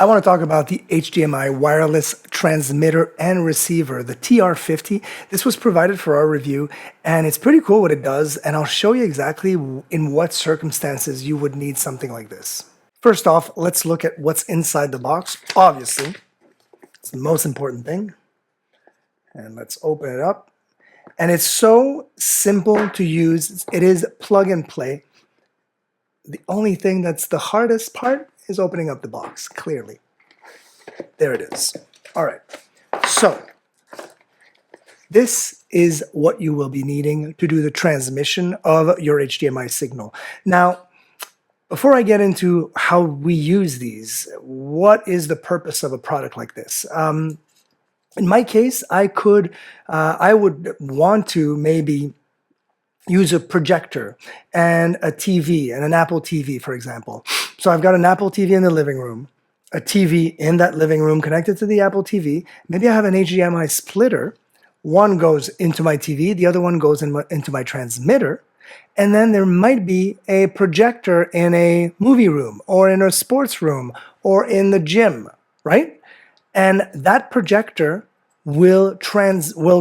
I want to talk about the HDMI wireless transmitter and receiver, the TR50. This was provided for our review, and it's pretty cool what it does, and I'll show you exactly in what circumstances you would need something like this. First off, let's look at what's inside the box. Obviously, it's the most important thing. And let's open it up. And it's so simple to use. It is plug and play. The only thing that's the hardest part is opening up the box, clearly. There it is. All right. So this is what you will be needing to do the transmission of your HDMI signal. Now, before I get into how we use these, what is the purpose of a product like this? In my case, I would want to maybe use a projector and a TV and an Apple TV, for example. So I've got an Apple TV in the living room, a TV in that living room connected to the Apple TV. Maybe I have an HDMI splitter. One goes into my TV, the other one goes into my transmitter. And then there might be a projector in a movie room or in a sports room or in the gym, right? And that projector will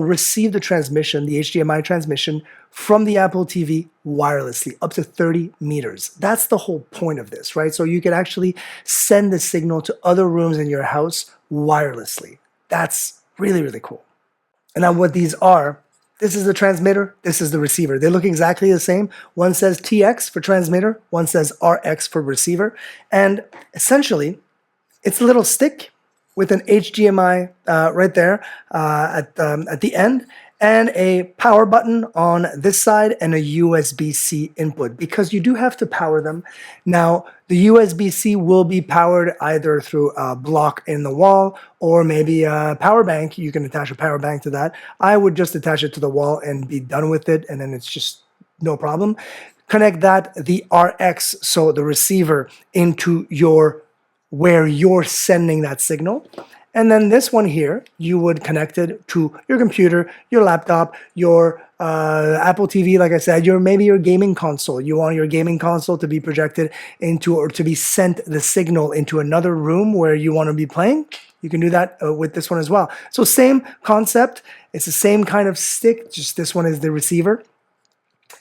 receive the transmission, the HDMI transmission, from the Apple TV wirelessly, up to 30 meters. That's the whole point of this, right? So you can actually send the signal to other rooms in your house wirelessly. That's really, really cool. And now what these are, this is the transmitter, this is the receiver. They look exactly the same. One says TX for transmitter, one says RX for receiver. And essentially, it's a little stick with an HDMI right there at the end, and a power button on this side and a USB-C input, because you do have to power them. Now, the USB-C will be powered either through a block in the wall or maybe a power bank. You can attach a power bank to that. I would just attach it to the wall and be done with it, and then it's just no problem. Connect the RX, so the receiver, into where you're sending that signal. And then this one here, you would connect it to your computer, your laptop, your Apple TV, like I said, maybe your gaming console. You want your gaming console to be projected into, or to be sent the signal into another room where you want to be playing. You can do that with this one as well. So same concept. It's the same kind of stick, just this one is the receiver.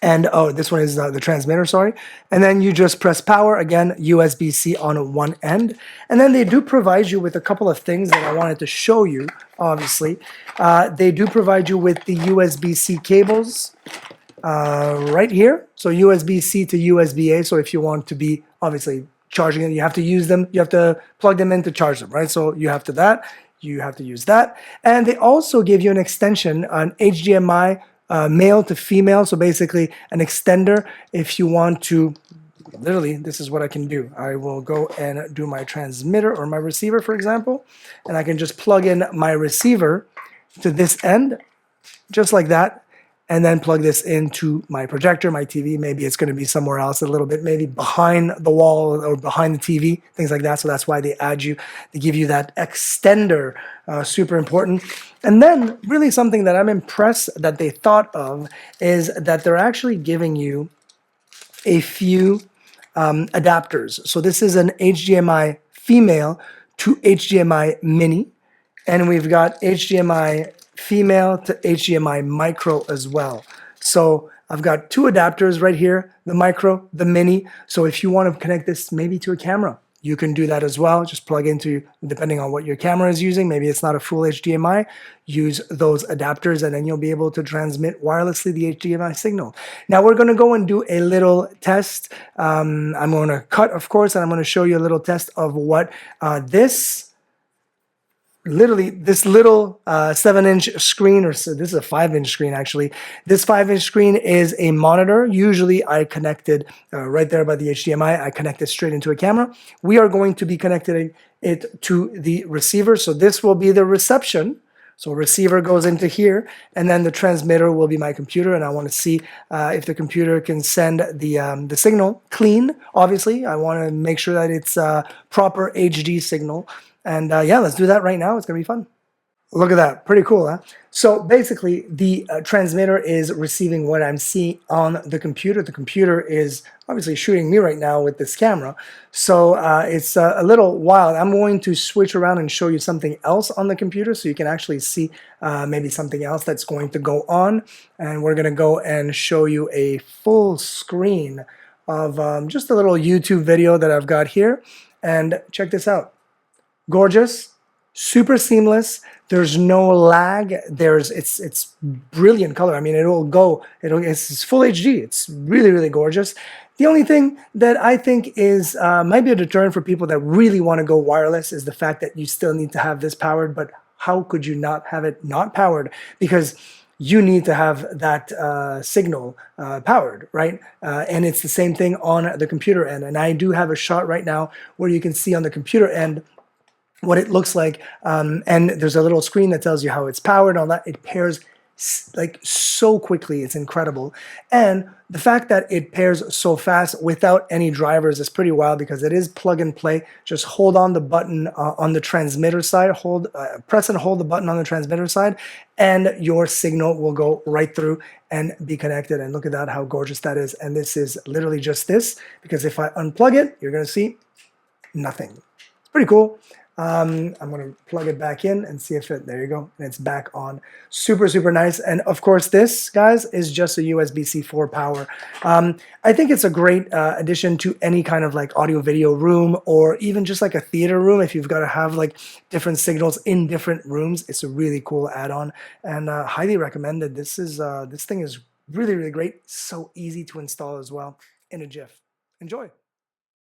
And this one is the transmitter, sorry. And then you just press power, again, USB-C on one end. And then they do provide you with a couple of things that I wanted to show you, obviously. They do provide you with the USB-C cables right here. So USB-C to USB-A. So if you want to be, obviously, charging it, you have to use them. You have to plug them in to charge them, right? So you have to use that. And they also give you an extension, an HDMI male to female, so basically an extender if you want to. Literally, this is what I can do. I will go and do my transmitter or my receiver, for example, and I can just plug in my receiver to this end, just like that, and then plug this into my projector, my TV. Maybe it's going to be somewhere else a little bit, maybe behind the wall or behind the TV, things like that. So that's why they give you that extender, super important. And then really something that I'm impressed that they thought of is that they're actually giving you a few adapters. So this is an HDMI female to HDMI mini, and we've got HDMI female to HDMI micro as well. So I've got two adapters right here, the micro, the mini. So if you want to connect this maybe to a camera, you can do that as well. Just plug into, depending on what your camera is using, maybe it's not a full HDMI, use those adapters and then you'll be able to transmit wirelessly the HDMI signal. Now we're going to go and do a little test. I'm going to cut, of course, and I'm going to show you a little test of what this little 7-inch screen, or so this is a 5-inch screen actually. This 5-inch screen is a monitor. Usually I connected right there by the HDMI, I connect it straight into a camera. We are going to be connecting it to the receiver. So this will be the reception. So receiver goes into here, and then the transmitter will be my computer, and I want to see if the computer can send the signal clean. Obviously, I want to make sure that it's proper HD signal. And yeah, let's do that right now. It's going to be fun. Look at that. Pretty cool, huh? So basically, the transmitter is receiving what I'm seeing on the computer. The computer is obviously shooting me right now with this camera. So it's a little wild. I'm going to switch around and show you something else on the computer so you can actually see maybe something else that's going to go on. And we're going to go and show you a full screen of just a little YouTube video that I've got here. And check this out. Gorgeous, super seamless. There's no lag. It's brilliant color. I mean, it's full HD. It's really, really gorgeous. The only thing that I think is might be a deterrent for people that really want to go wireless is the fact that you still need to have this powered. But how could you not have it not powered? Because you need to have that signal powered, right? And it's the same thing on the computer end. And I do have a shot right now where you can see on the computer end what it looks like, and there's a little screen that tells you how it's powered and all that. It pairs like so quickly, it's incredible. And the fact that it pairs so fast without any drivers is pretty wild because it is plug and play. Just hold on the button on the transmitter side, press and hold the button on the transmitter side, and your signal will go right through and be connected. And look at that, how gorgeous that is. And this is literally just this, because if I unplug it, you're gonna see nothing. It's pretty cool. I'm going to plug it back in and see if there you go, and it's back on. Super, super nice. And of course, this, guys, is just a USB-C 4 power. I think it's a great addition to any kind of like audio video room, or even just like a theater room. If you've got to have like different signals in different rooms, it's a really cool add-on, and highly recommended. This thing is really, really great. So easy to install as well in a jiff. Enjoy.